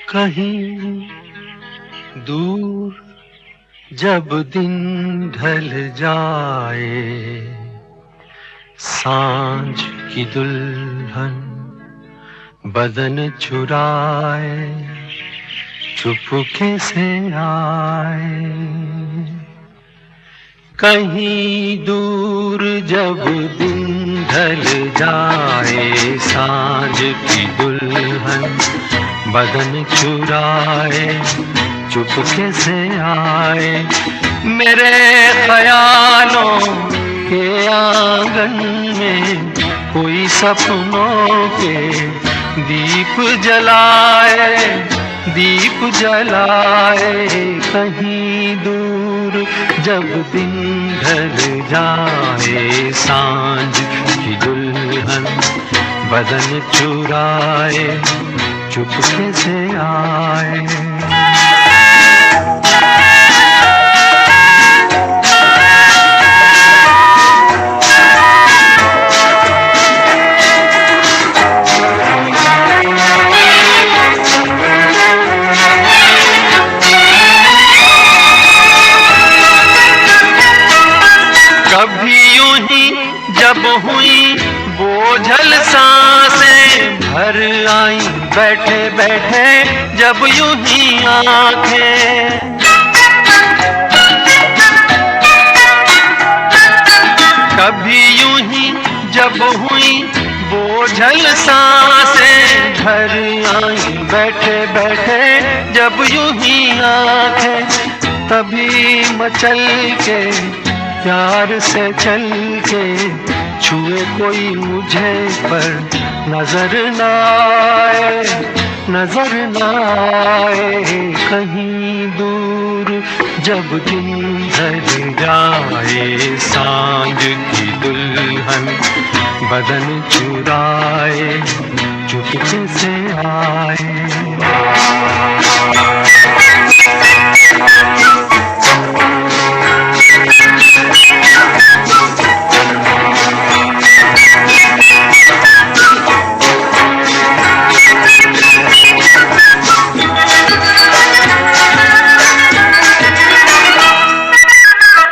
कहीं दूर जब दिन ढल जाए, सांझ की दुल्हन बदन चुराए चुपके से आए। कहीं दूर जब दिन ढल जाए, सांझ की दुल्हन बदन चुराए चुपके से आए। मेरे ख्यालों के आंगन में कोई सपनों के दीप जलाए, दीप जलाए। कहीं दूर जब दिन ढल जाए, सांझ की दुल्हन बदन चुराए चुपके से आए। कभी यूं ही जब हुई बोझल सांसें भर आई, बैठे बैठे जब यूं ही आंखें। कभी यूं ही जब हुई बोझल सांसें भर आई, बैठे बैठे जब यूं ही आंखें। तभी मचल के प्यार से चल के छुए कोई मुझे पर नजर न आए, नजर न आए। कहीं दूर जब दिन ढल जाए, सांझ की दुल्हन बदन चुराए चुपके से आए।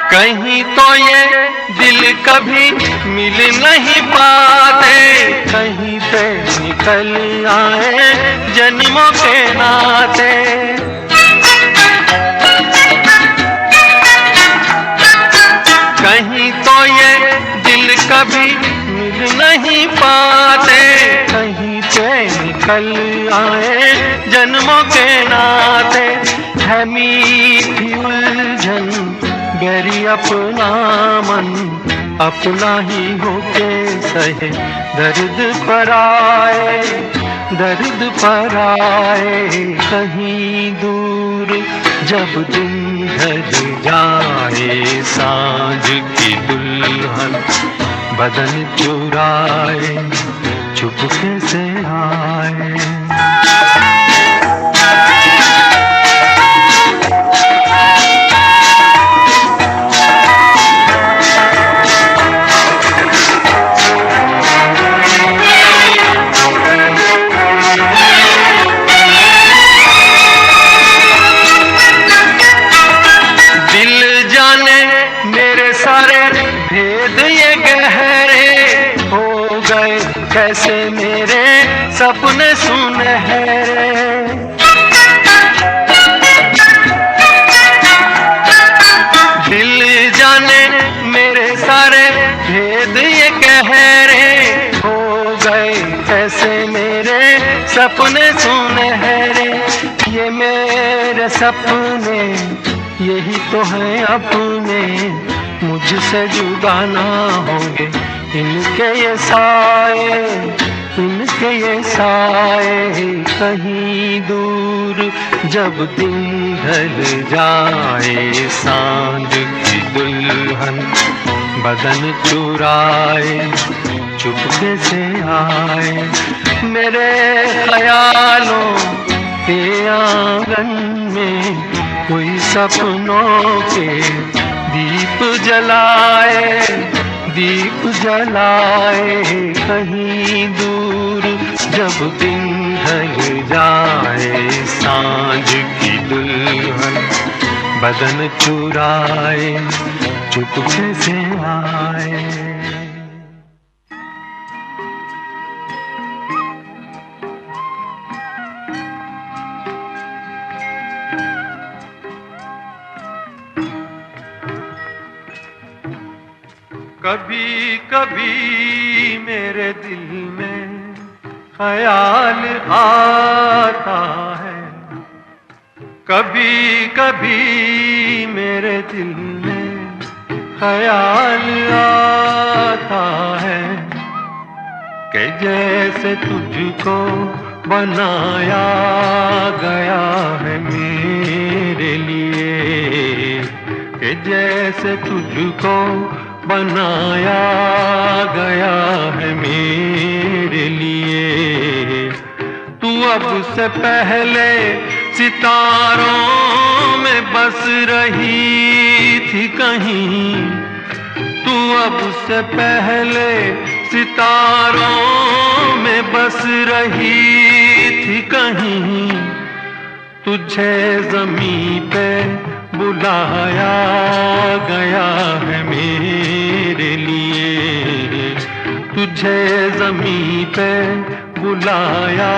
कहीं तो ये दिल कभी मिल नहीं पाते, कहीं से निकल आए जन्मों के नाते। कहीं तो ये दिल कभी मिल नहीं पाते, कहीं से निकल आए जन्मों के नाते। है मीठी उलझन गैरी अपना मन, अपना ही होके सहे दर्द पर आए, दर्द पर आए। कहीं दूर जब दिन ढल जाए, सांझ की दुल्हन बदन चुराए चुपके से आए। भेद ये गहरे हो गए कैसे मेरे सपने सुनहरे। दिल जाने मेरे सारे भेद ये गहरे हो गए कैसे मेरे सपने सुनहरे। ये मेरे सपने यही तो हैं अपने, मुझसे जुदा ना होंगे इनके ये साए, इनके ये साए। कहीं दूर जब दिन ढल जाए, सांझ की दुल्हन बदन चुराए चुपके से आए। मेरे ख्यालों के आंगन में कोई सपनों के दीप जलाए, दीप जलाए। कहीं दूर जब दिन ढल जाए, बदन चुराए चुपके से आए। कभी कभी मेरे दिल में ख्याल आता है, कभी कभी मेरे दिल में ख्याल आता है कि जैसे तुझको बनाया गया है मेरे लिए, कि जैसे तुझको बनाया गया है मेरे लिए। तू अब से पहले सितारों में बस रही थी कहीं, तू अब से पहले सितारों में बस रही थी कहीं। तुझे ज़मीं पे बुलाया गया है मेरे लिए, तुझे ज़मीं पे बुलाया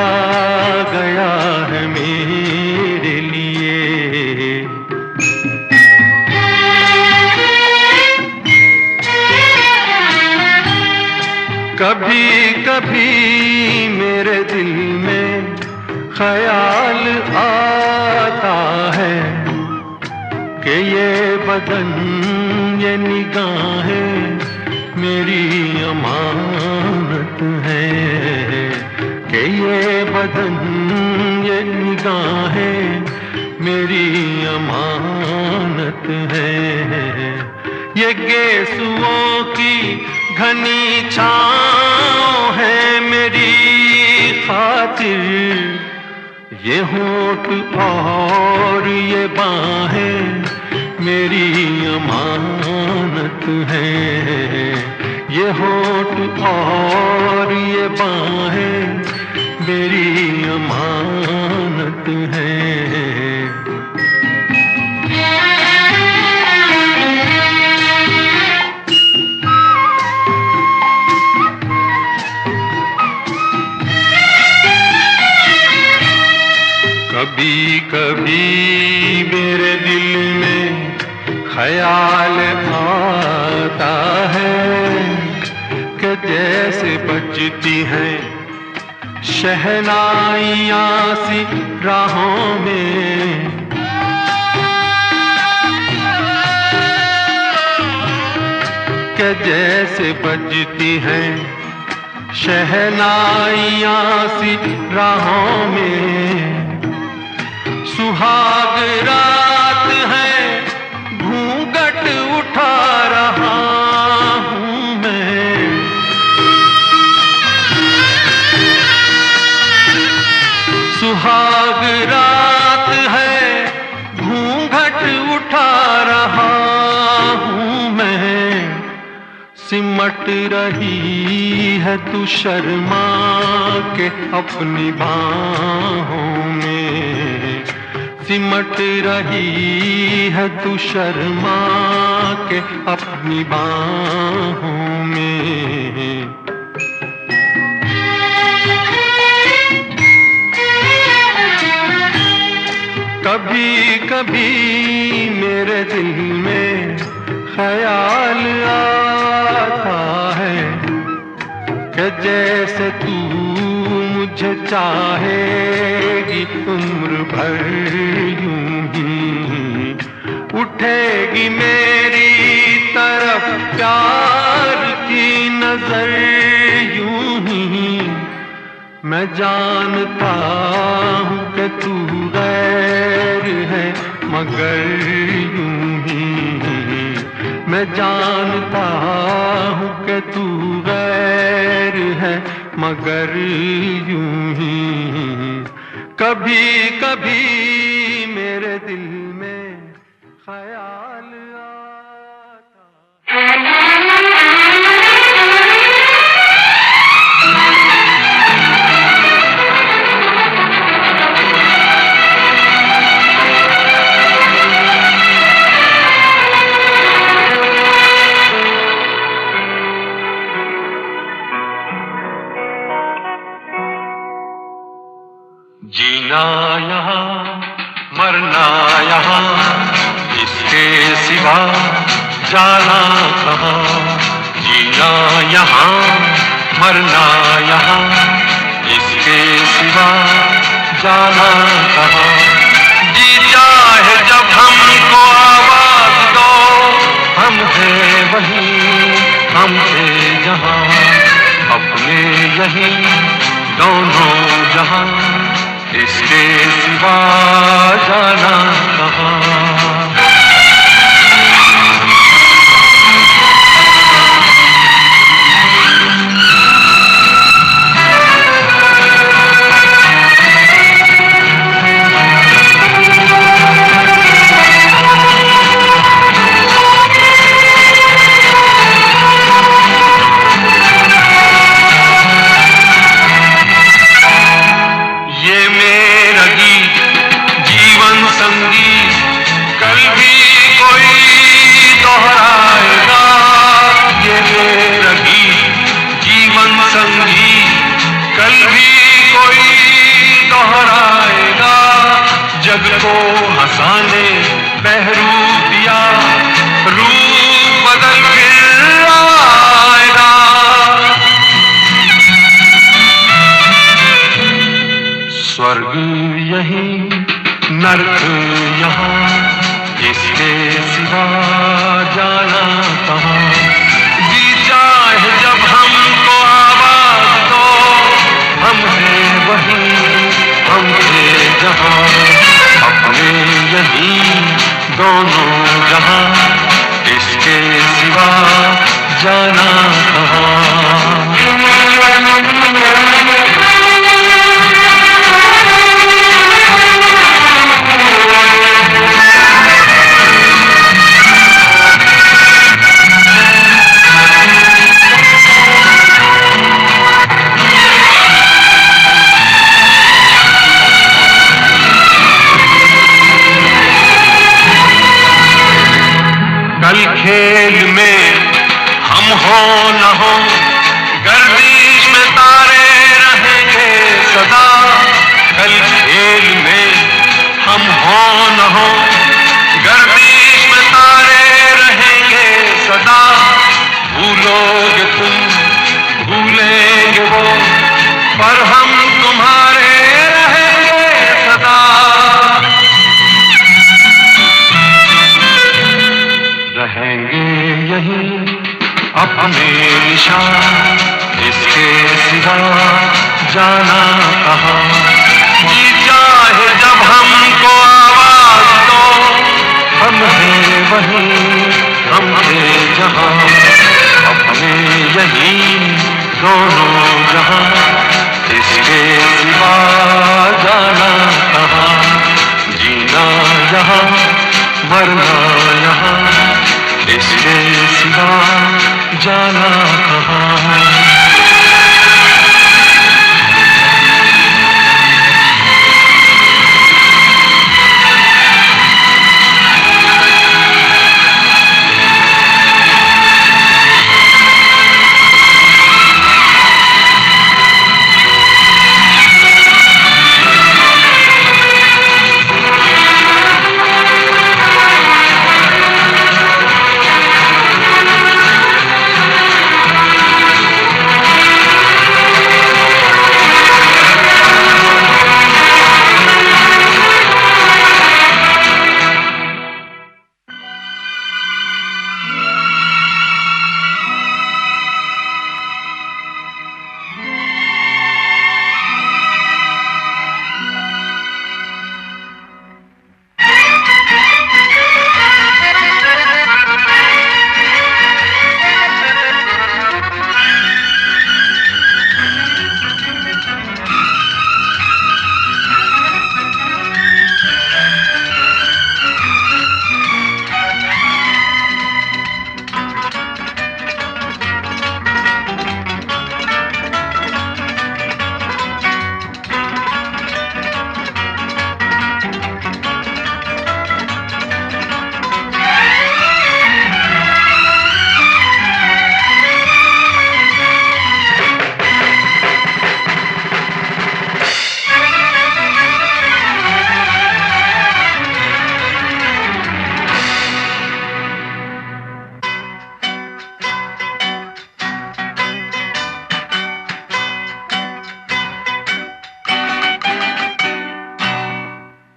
गया है मेरे लिए। कभी कभी मेरे दिल में ख्याल आता है कि ये बदन ये निगाहें मेरी अमानत है, कि ये बदन ये निगाहें मेरी अमानत है। ये गेसुओं की घनी छाँव है मेरी खातिर, ये होठ और ये बाहें मेरी अमानत है। ये होठ और ये बाहें मेरी अमानत है। कभी कभी मेरे दिल में ख्याल आता है कि जैसे बजती हैं शहनाइयाँ सी राहों में, कि जैसे बजती हैं शहनाइयाँ सी राहों में। सुहाग रात है घूंघट उठा रहा हूँ मैं, सुहाग रात है घूंघट उठा रहा हूँ मैं। सिमट रही है तू शर्मा के अपनी बाहों में, सिमट रही है तू शर्मा के अपनी बाहों में। कभी कभी मेरे दिल में ख्याल आता है कि जैसे तू मुझे चाहेगी उम्र भर यूं ही, उठेगी मेरी तरफ प्यार की नजर यूं ही। मैं जानता हूँ कि तू गैर है मगर यूं ही, मैं जानता हूँ कि तू गैर है मगर यूं ही। कभी कभी मेरे दिल में ख्याल आता यहाँ मरना यहाँ, इसके सिवा जाना कहाँ। जीना यहाँ मरना यहाँ, इसके सिवा जाना कहाँ। जी चाहे जब हमको आवाज दो, हम हैं वहीं, हम थे जहाँ, अपने यहीं दोनों जहाँ, इसके सिवा जाना कहाँ। जग को हंसाने बहरूप दिया, रूप बदल फिर आएगा। स्वर्ग यहीं नरक यहाँ, इसके सिवा जाना कहाँ। जी चाहे जब हमको आवाज दो, हम हैं वहीं, हम थे जहाँ, अपने यहीं दोनों जहाँ, इसके सिवा जाना कहाँ। कल खेल में हम हो न हो, गर्दिश में तारे रहेंगे सदा। कल खेल में हम हो न हो, गर्दिश में तारे रहेंगे सदा। भूलोगे तुम भूलेंगे वो, पर हम तुम्हारे रहेंगे सदा। रहेंगे यहीं अपने निशान, इसके सिवा जाना कहाँ। जी चाहे जब हमको आवाज दो, हम हैं वहीं, हम थे जहाँ, अपने यहीं दोनों जहाँ, इसके सिवा जाना कहाँ। जीना यहाँ मरना यहाँ, इसके सिवा जाना कहाँ।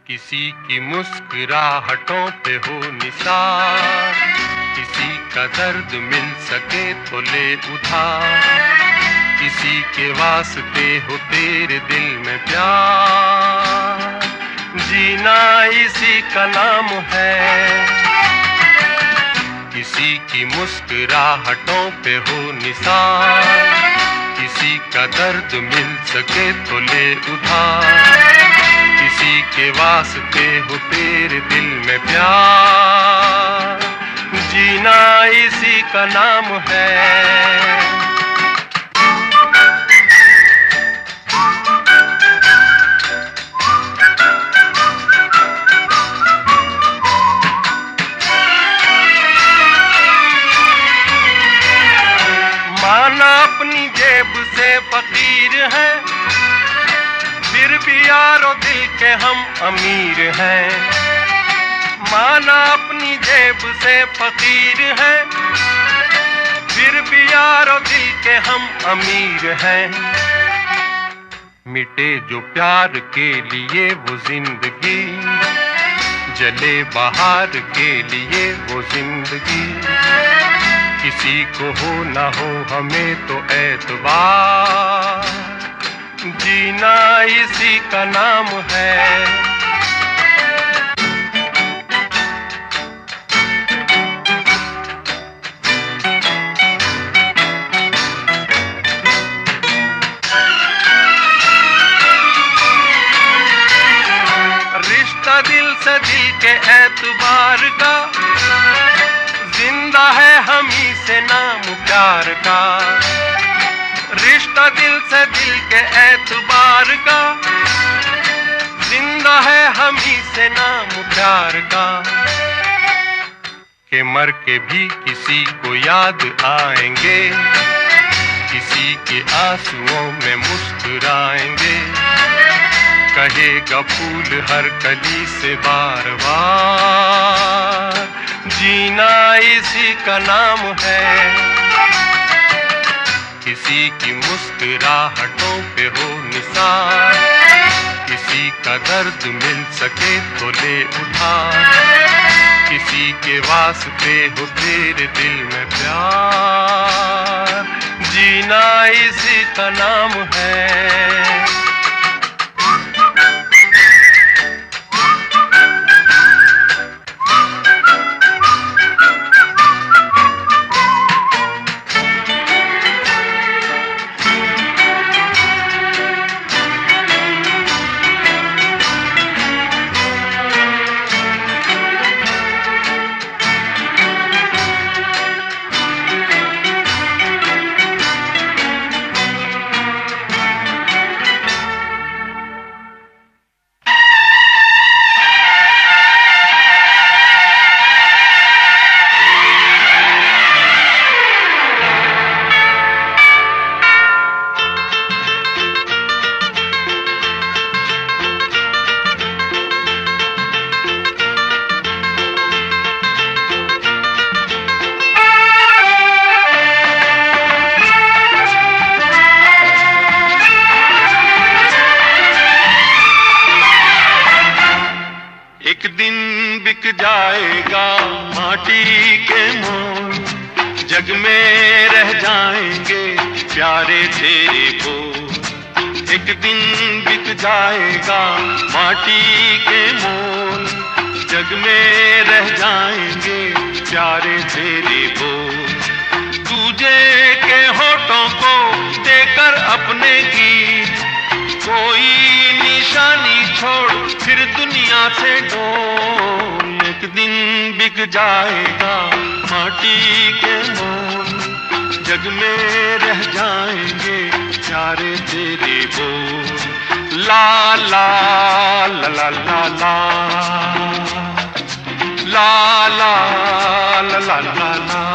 किसी की मुस्कुराहटों पे हो निसार, किसी का दर्द मिल सके तो ले उधार, किसी के वास्ते हो तेरे दिल में प्यार, जीना इसी का नाम है। किसी की मुस्कुराहटों पे हो निसार, किसी का दर्द मिल सके तो ले उधार, किसी के वास्ते हो तेरे दिल में प्यार, जीना इसी का नाम है। माना अपनी जेब से फकीर हैं, फिर भी यारो दिल के हम अमीर हैं। माना अपनी जेब से फकीर हैं, फिर भी यारो दिल के हम अमीर हैं। मिटे जो प्यार के लिए वो जिंदगी, जले बाहर के लिए वो जिंदगी, किसी को हो ना हो हमें तो एतबार, जीना इसी का नाम है। रिश्ता दिल से दिल के एतबार का, जिंदा है हम ही से नाम प्यार का। रिश्ता दिल से दिल के एतबार का, जिंदा है हम ही से नाम प्यार का। के मर के भी किसी को याद आएंगे, किसी के आंसुओं में मुस्कुराएंगे, कहेगा फूल हर कली से बार बार, जीना इसी का नाम है। किसी की मुस्कुराहटों पे हो निसार, किसी का दर्द मिल सके तो ले उधार, किसी के वास्ते हो तेरे दिल में प्यार, जीना इसी का नाम है। एक दिन बिक जाएगा माटी के मोल, जग में रह जाएंगे प्यारे तेरे बोल। एक दिन बिक जाएगा माटी के मोल, जग में रह जाएंगे प्यारे तेरे बोल। तुझे के होठों को देकर अपने गीत, कोई निशानी छोड़ फिर दुनिया से डोल। एक दिन बिक जाएगा माटी के मोल, जग में रह जाएंगे प्यारे तेरे बोल। ला ला ला ला ला ला ला ला ला ला ला ला।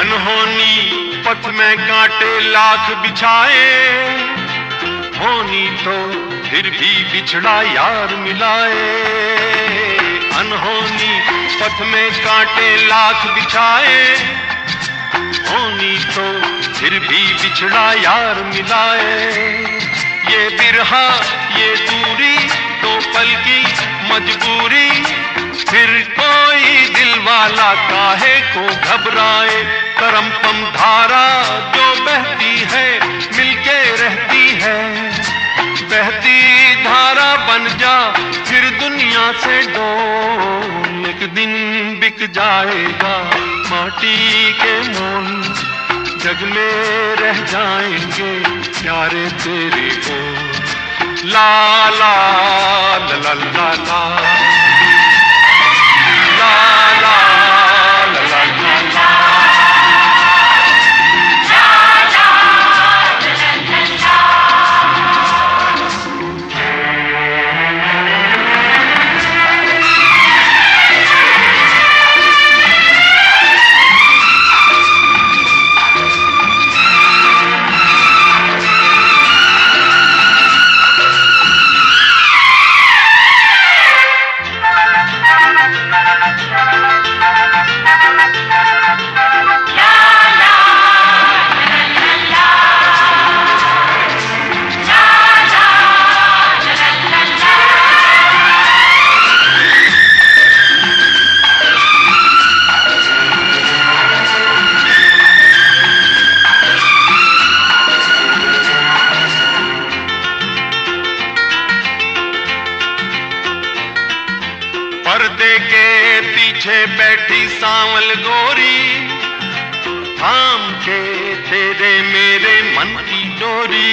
अनहोनी पथ में कांटे लाख बिछाए, होनी तो फिर भी बिछड़ा यार मिलाए। अनहोनी पथ में कांटे लाख बिछाए, होनी तो फिर भी बिछड़ा यार मिलाए। ये बिरहा ये दूरी तो पल की मजबूरी, फिर कोई दिल वाला काहे को घबराए। करम पम धारा जो बहती है मिलके रहती है, बहती धारा बन जा फिर दुनिया से डोल। एक दिन बिक जाएगा माटी के मोल, जग में रह जाएंगे प्यारे तेरे बोल। ला ला ला ला ला ला ला ला ला ला ला ला। पर्दे के पीछे बैठी सांवल गोरी, थाम के तेरे मेरे मन की डोरी।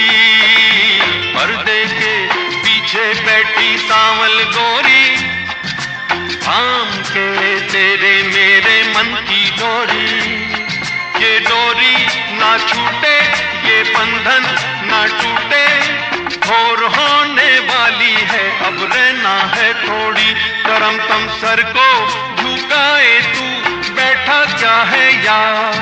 पर्दे के पीछे बैठी सांवल गोरी, थाम के तेरे मेरे मन की डोरी। ये डोरी ना छूटे ये बंधन ना टूटे, और होने वाली है अब रहना है थोड़ी। करम तम सर को झुकाए तू बैठा क्या है यार,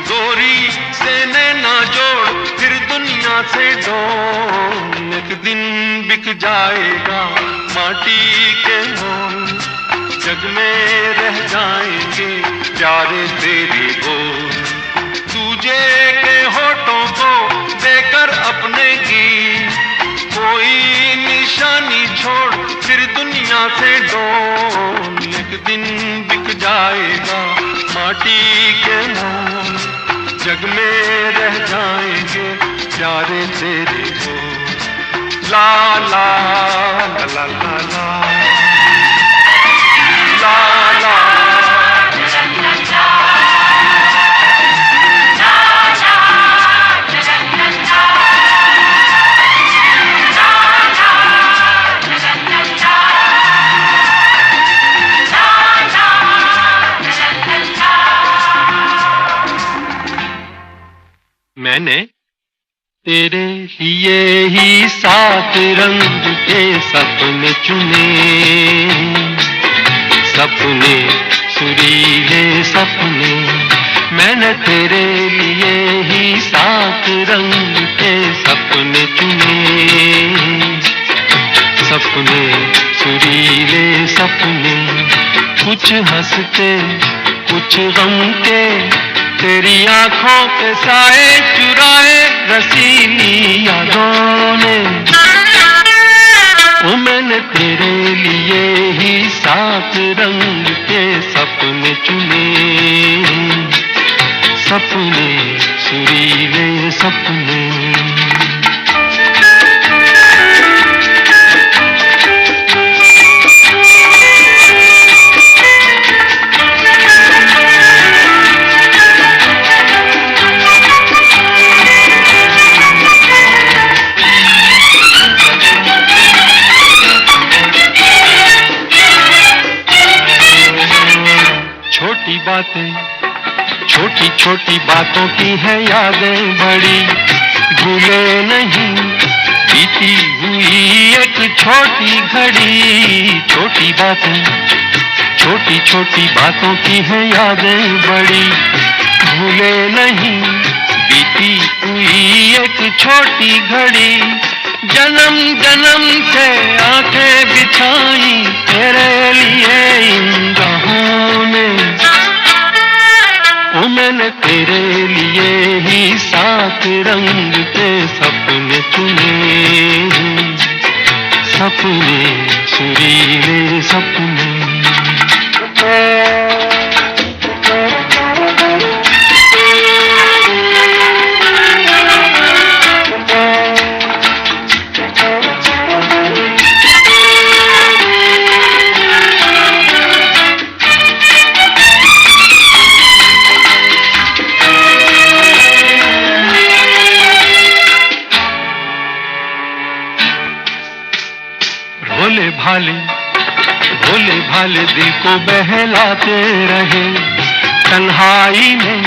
गोरी से नैना जोड़ फिर दुनिया से डोल। एक दिन बिक जाएगा माटी के मोल, जग में रह जाएंगे प्यारे तेरे बोल। तुझे के होठों को देकर अपने की कोई निशानी छोड़ फिर दुनिया से डोल। एक दिन बिक जाएगा माटी के मोल, जग में रह जाएंगे प्यारे तेरे बोल। ला ला ला ला ला ला ला ला। मैंने तेरे लिए ही 7 रंग के सपने चुने, सपने सुरीले सपने। मैंने तेरे लिए ही 7 रंग के सपने चुने, सपने सुरीले सपने। कुछ हंसते कुछ गम के, तेरी आंखों के साए चुराए रसीली यादों ने। ओ मैंने तेरे लिए ही 7 रंग के सपने चुने, सपने सुरीले सपने। छोटी छोटी बातों की है यादें बड़ी, भूले नहीं बीती हुई एक छोटी घड़ी। छोटी छोटी बातों की है यादें बड़ी, भूले नहीं बीती हुई एक छोटी घड़ी, जन्म जन्म से आंखें बिछाई तेरे लिए इन राहों ने, ओ मैंने तेरे लिए ही 7 रंग के सपने चुने, सपने सुरीले सपने। भोले भाले दिल को बहलाते रहे, तन्हाई में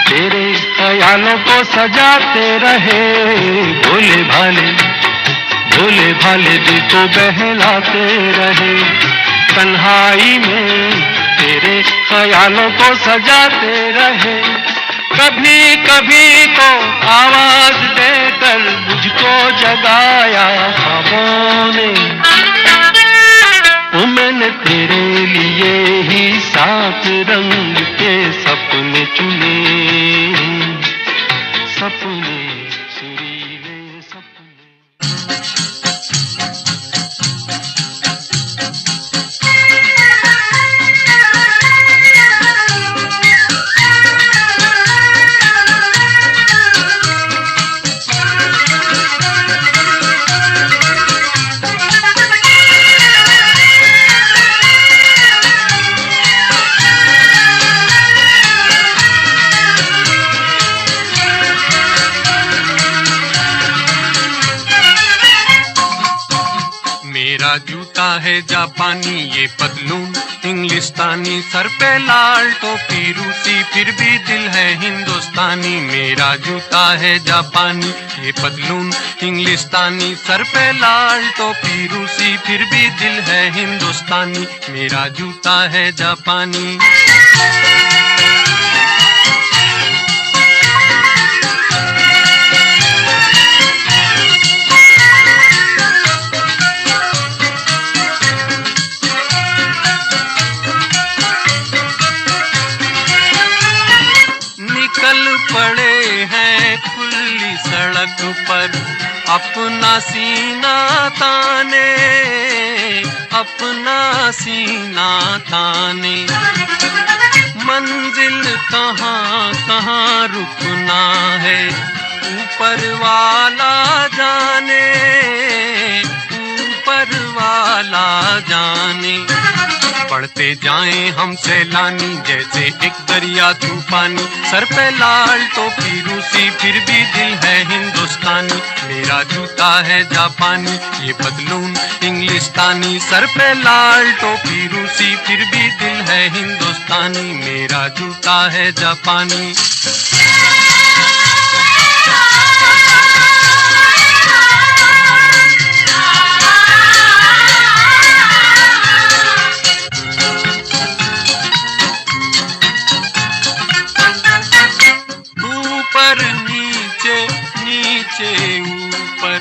तेरे ख्यालों को सजाते रहे। भोले भाले दिल को बहलाते रहे, तन्हाई में तेरे ख्यालों को सजाते रहे। कभी कभी तो आवाज देकर मुझको जगाया ख्वाबों ने, ओ मैंने तेरे लिए ही 7 रंग के सपने चुने, सपने सुरीले सपने। मेरा जूता है जापानी, ये पतलून इंग्लिस्तानी, सर पे लाल टोपी रूसी, फिर भी दिल है हिंदुस्तानी। मेरा जूता है जापानी, ये पतलून इंग्लिस्तानी, सर पे लाल टोपी रूसी, फिर भी दिल है हिंदुस्तानी। मेरा जूता है जापानी। पड़े हैं खुली सड़क पर अपना सीना ताने, अपना सीना ताने। मंजिल कहाँ कहाँ रुकना है ऊपर वाला जाने, ऊपर वाला जाने। बढ़ते जाएं हम सैलानी जैसे एक दरिया तूफानी, सर पे लाल टोपी रूसी, फिर भी दिल है हिंदुस्तानी। मेरा जूता है जापानी, ये पतलून इंग्लिस्तानी, सर पे लाल टोपी रूसी, फिर भी दिल है हिंदुस्तानी। मेरा जूता है जापानी। ऊपर नीचे नीचे ऊपर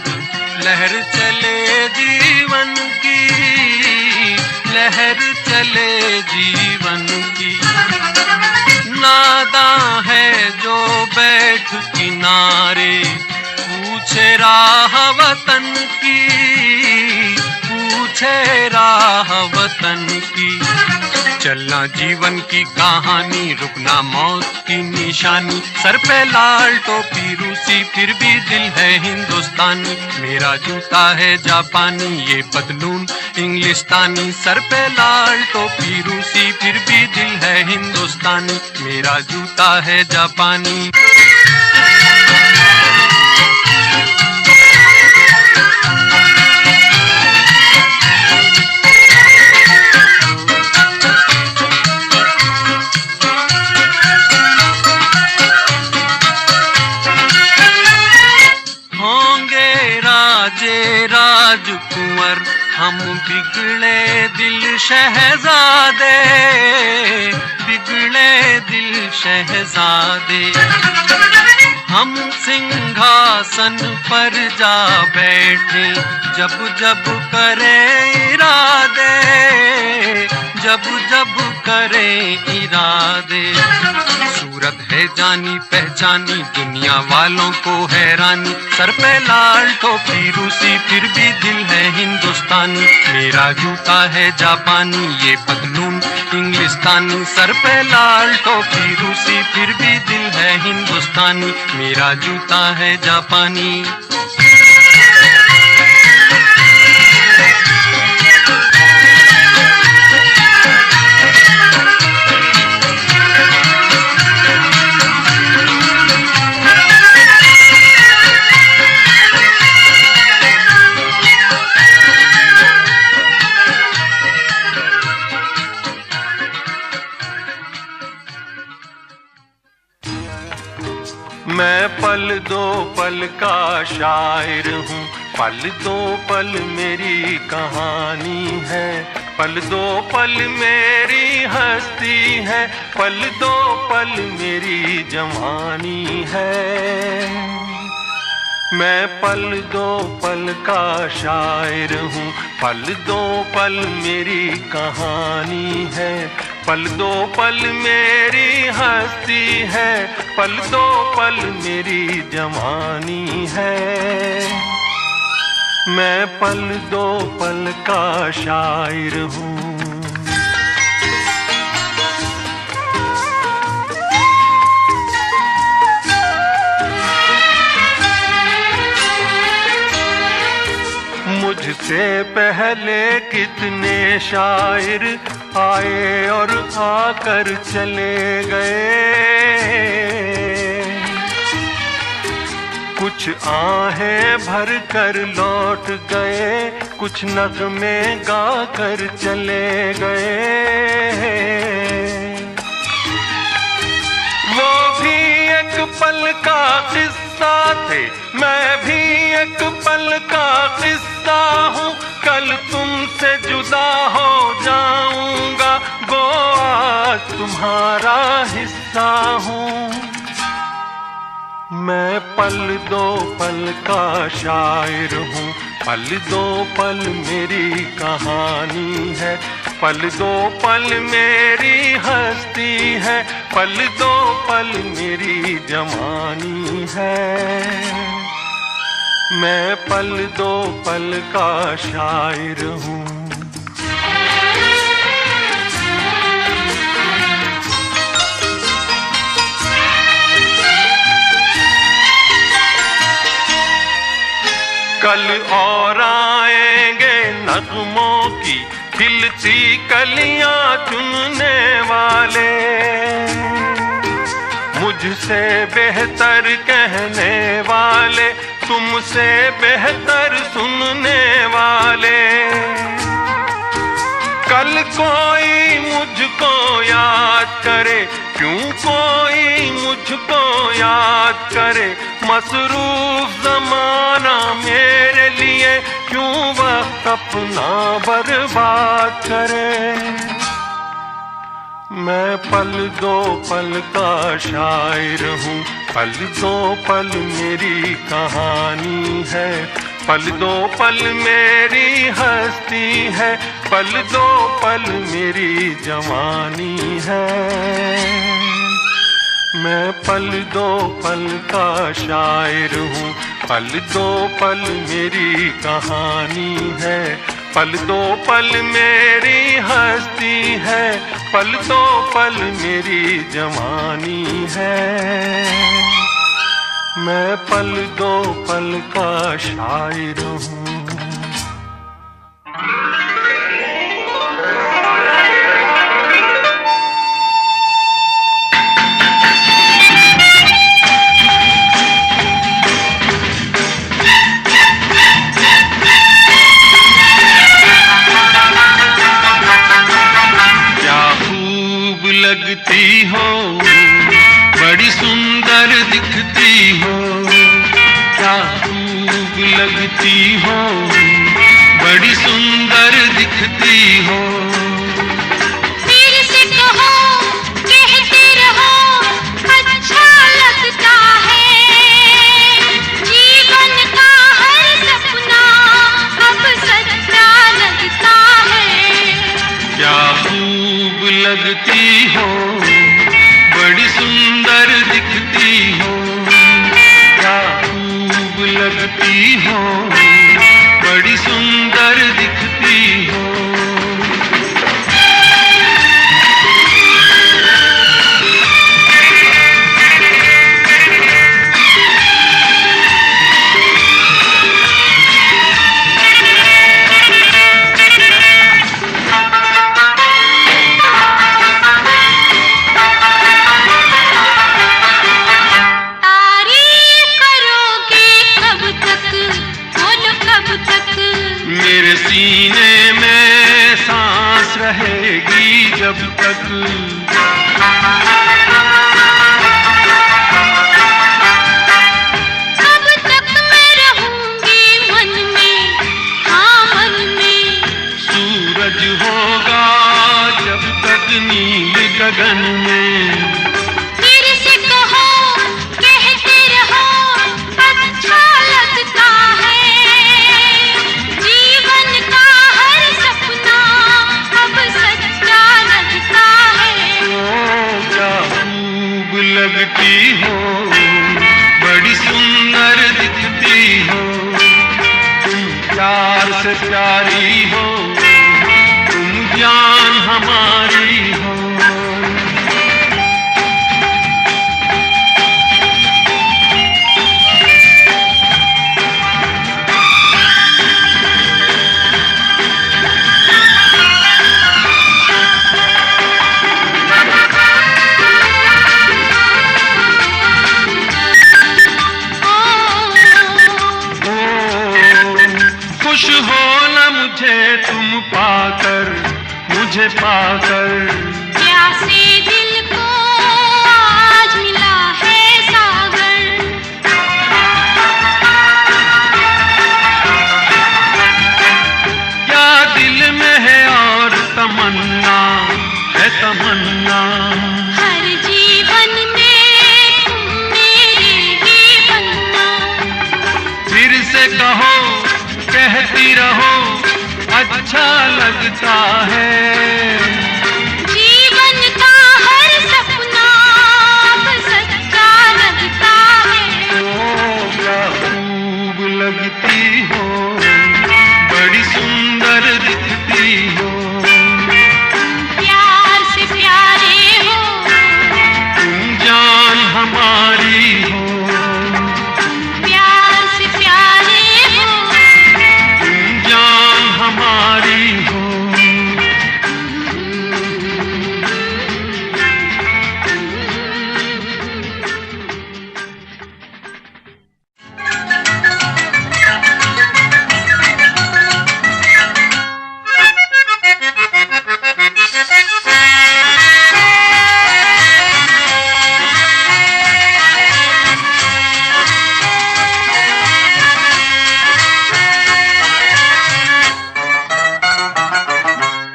लहर चले जीवन की, लहर चले जीवन की। नादां है जो बैठ किनारे पूछे राह वतन की, पूछे राह वतन की। चलना जीवन की कहानी, रुकना मौत की निशानी, सर पे लाल टोपी रूसी, फिर भी दिल है हिंदुस्तानी। मेरा जूता है जापानी, ये पतलून इंग्लिस्तानी, सर पे लाल टोपी रूसी, फिर भी दिल है हिंदुस्तानी। मेरा जूता है जापानी। राजकुंवर हम बिगड़े दिल शहजादे, बिगड़े दिल शहजादे। हम सिंहासन पर जा बैठे जब जब करे इरादे, जब जब करे इरादे। सूरत है जानी पहचानी दुनिया वालों को हैरानी, सर पे लाल टोपी रूसी फिर भी दिल है हिंदुस्तानी। मेरा जूता है जापानी ये पतलून इंग्लिस्तानी, सर पे लाल टोपी रूसी फिर भी दिल है हिंदुस्तानी। मेरा जूता है जापानी। मैं पल दो पल का शायर हूँ, पल दो पल मेरी कहानी है। पल दो पल मेरी हस्ती है, पल दो पल मेरी जवानी है। मैं पल दो पल का शायर हूँ, पल दो पल मेरी कहानी है। पल दो पल मेरी हस्ती है, पल दो पल मेरी जवानी है। मैं पल दो पल का शायर हूँ। मुझसे पहले कितने शायर आए और आकर चले गए। कुछ आहें भर कर लौट गए, कुछ नगमे गा कर चले गए। वो भी एक पल का किस्सा थे, मैं भी एक पल का किस्सा हूँ। कल तुमसे जुदा हो जाऊंगा, गो आज तुम्हारा हिस्सा हूँ। मैं पल दो पल का शायर हूँ, पल दो पल मेरी कहानी है। पल दो पल मेरी हस्ती है, पल दो पल मेरी जवानी है। मैं पल दो पल का शायर हूँ। कल और आएंगे नगमों की खिलती कलियां चुनने वाले, मुझसे बेहतर कहने वाले, तुमसे बेहतर सुनने वाले। कल कोई मुझको याद करे, क्यों कोई मुझको याद करे। मसरूफ जमाना मेरे लिए क्यों वक्त अपना बर्बाद करे। मैं पल दो पल का शायर हूँ, पल दो पल मेरी कहानी है। पल दो पल मेरी हस्ती है, पल दो पल मेरी जवानी है। मैं पल दो पल का शायर हूँ, पल दो पल मेरी कहानी है। पल दो पल मेरी हस्ती है, पल दो पल मेरी जवानी है। मैं पल दो पल का शायर हूँ। लगती हो, बड़ी सुंदर दिखती हो, क्या खूब लगती हो, बड़ी सुंदर दिखती हो। फिर से कहो लगती हो, बड़ी सुंदर दिखती हो, तुम प्यार से प्यारी हो, तुम जान हमारी हो। खुश हो न मुझे तुम पाकर, मुझे पाकर। प्यासे दिल को आज मिला है सागर। क्या दिल में है और तमन्ना है तमन्ना। हर जीवन में तुम मेरे ही बनना। फिर से कहो, कहती रहो, अच्छा लगता है। जीवन का हर सपना अब सच्चा लगता है। ओ क्या खूब लगती हो, बड़ी सुंदर दिखती हो, प्यार से प्यारे हो, तुम जान हमारी हो। प्यार से प्यारे हो, तुम जान हमारी हो।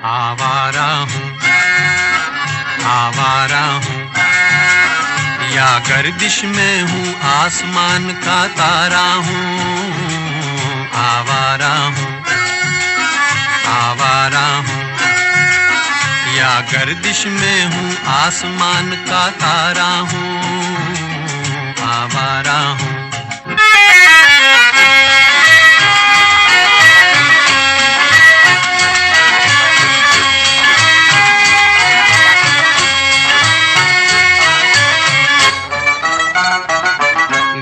आवारा हूँ, आवारा हूँ, या गर्दिश में हूँ, आसमान का तारा हूँ। आवारा हूँ, आवारा हूँ, या गर्दिश में हूँ, आसमान का तारा हूँ। आवारा हूँ।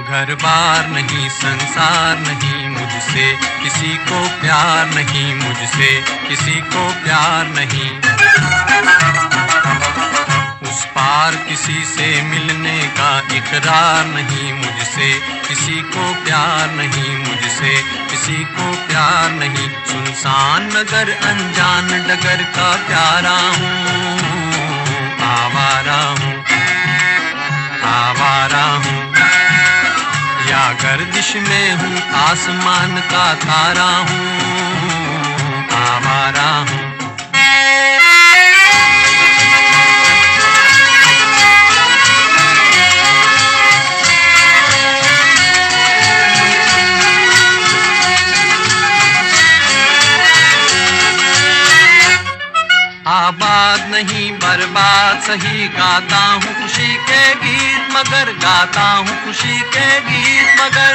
घर बार नहीं, संसार नहीं, मुझसे किसी को प्यार नहीं, मुझसे किसी को प्यार नहीं। उस पार किसी से मिलने का इकरार नहीं, मुझसे किसी को प्यार नहीं, मुझसे किसी को प्यार नहीं। सुनसान नगर अनजान डगर का प्यारा हूँ। आवारा हूँ, आवारा हूँ, या गर्दिश में हूँ, आसमान का तारा हूँ। आवारा हूँ। आबाद नहीं बर्बाद सही, गाता हूँ खुशी के गीत मगर, गाता हूँ खुशी के गीत मगर।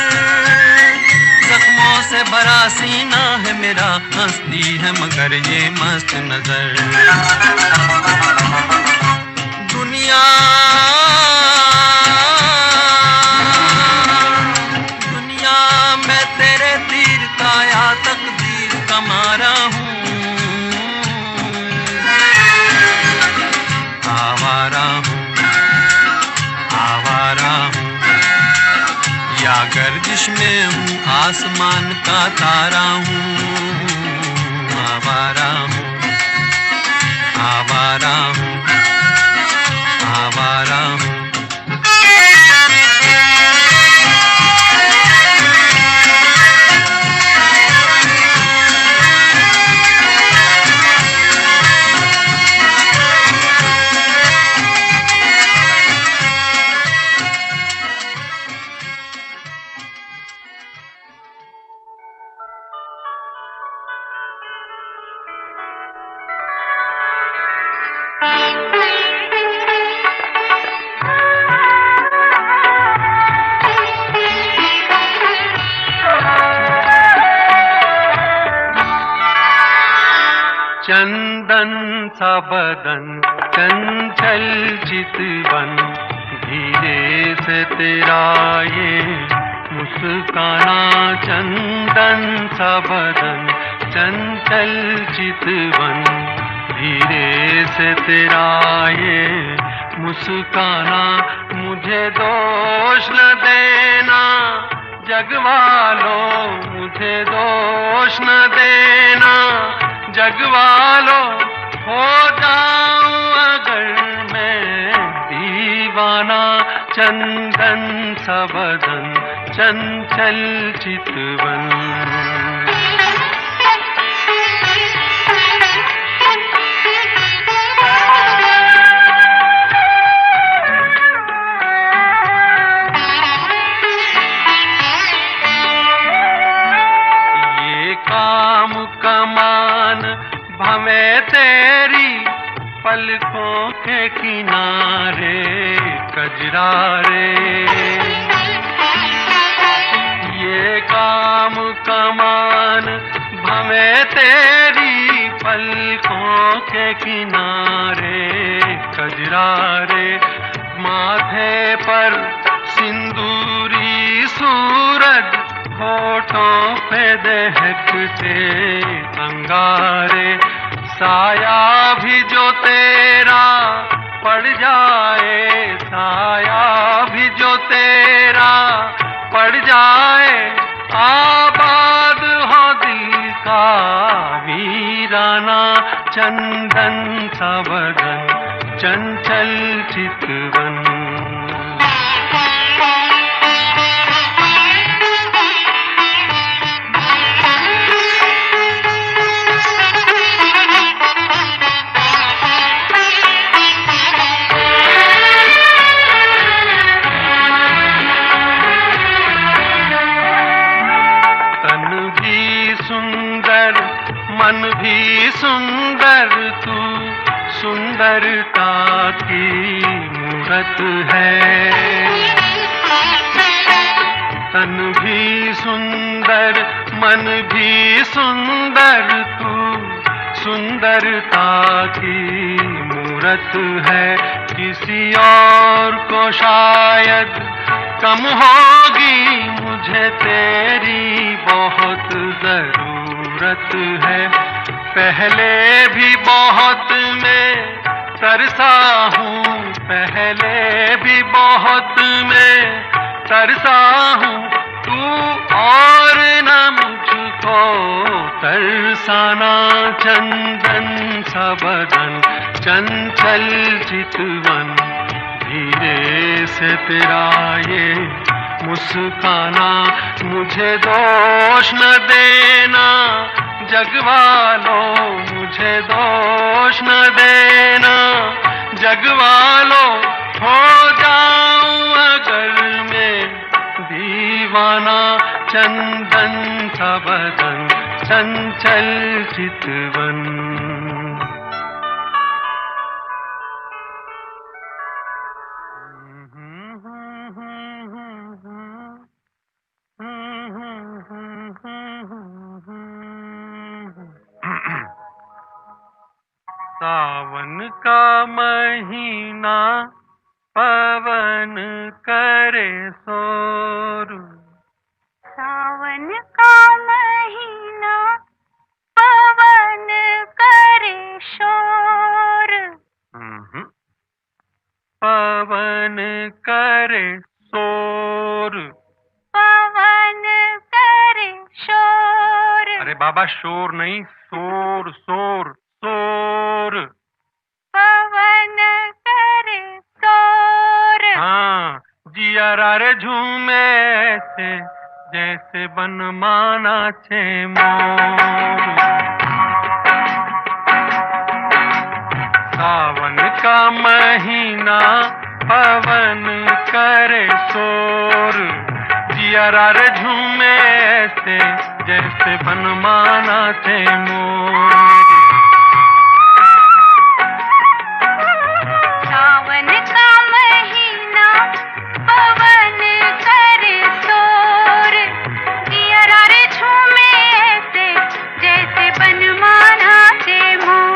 जख्मों से भरा सीना है मेरा, हंसती है मगर ये मस्त नजर। दुनिया दुनिया मैं तेरे तीर का या तकदीर का मारा हूँ। आवारा हूँ, आवारा हूँ, या गर्दिश में हूँ, आसमान का तारा हूँ। आवारा हूँ, आवारा हूँ, आवारा हूँ। चंदन सा बदन चंचल चितवन, धीरे से तेरा ये मुस्काना। चंदन सा बदन चंचल चितवन, धीरे से तेरा ये मुस्काना। मुझे दोष न देना जगवालों, मुझे दोष न देना जगवालों। हो जाऊं अगर मैं दीवाना, चंदन सा बदन चंचल चितवन। भवें तेरी पलकों के किनारे कजरारे, ये काम कमान भवें तेरी पलकों के किनारे कजरारे। माथे पर सिंदूरी सूरज, होठों पे दहकते अंगारे। साया भी जो तेरा पड़ जाए, साया भी जो तेरा पड़ जाए। आबाद हो दिल का वीराना, चंदन सा बदन चंचल चितवन। मन भी सुंदर, तू सुंदरता की मूरत है। तन भी सुंदर, मन भी सुंदर, तू सुंदरता की मूरत है। किसी और को शायद कम होगी, मुझे तेरी बहुत जरूरत है। पहले भी बहुत मैं तरसा हूँ, पहले भी बहुत मैं तरसा हूँ। तू और न मुझको तरसाना, चंदन सा बदन चंचल चितवन। धीरे से तेरा ये मुस्काना, मुझे दोष न देना जगवालों, मुझे दोष न देना जगवालों। हो जाऊं अगर मैं दीवाना, चंदन सा बदन चंचल चितवन। सावन का महीना पवन करे शोर, सावन का महीना पवन करे शोर। पवन करे शोर, पवन करे शोर। अरे बाबा शोर नहीं, शोर शोर शोर। पवन करे शोर। हाँ, जिया रे झूमे ऐसे जैसे बनमाना छे मोर। सावन का महीना पवन करे शोर, जिया रे झूमे ऐसे जैसे बनमाना छे मोर। सावन का महीना पवन करे शोर, जिया रे झूमे ऐसे जैसे बनमाना छे मोर।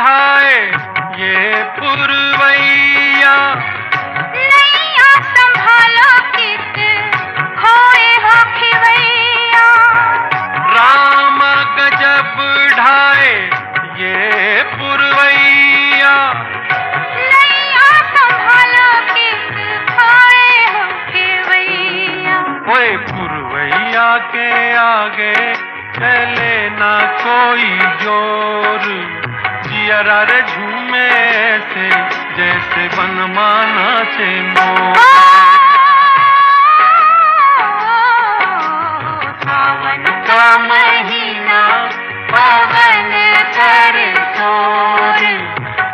ढाए ये पुरवैया। नैया संभालो कित खोए हो खिवैया। राम गजब ढाए ये पुरवैया। नैया संभालो कित खोए हो खिवैया। ओए पुरवैया के आगे चले ना कोई जोर, जियरा रे झूमे से जैसे बनमाना से मोर। सावन का महीना पवन करे शोर,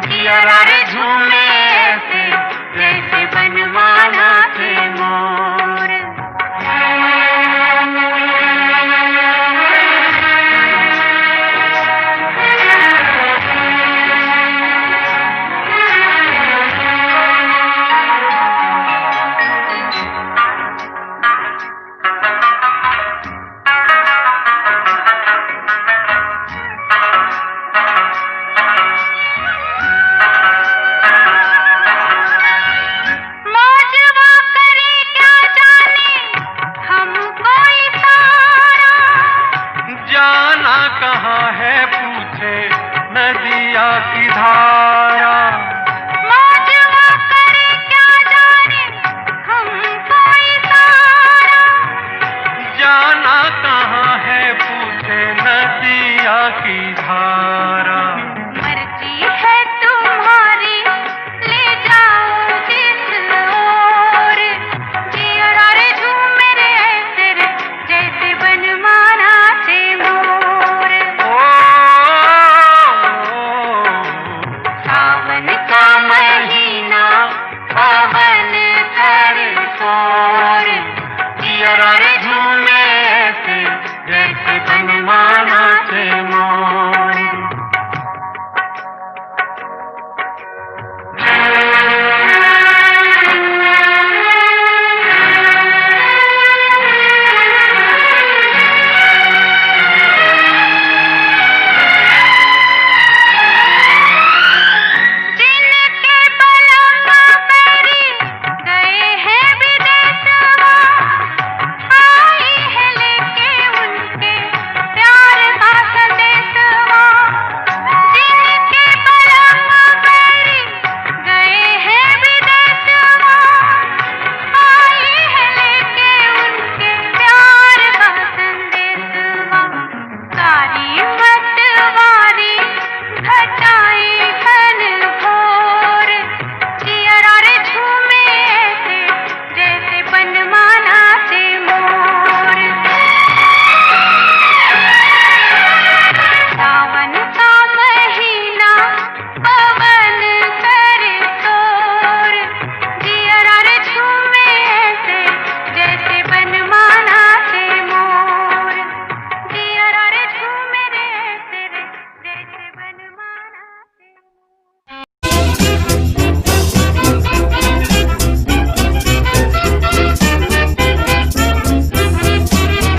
जियरा रे झूमे से जैसे बनमाना से मोर। जाना कहाँ है पूछे नदिया की धारा।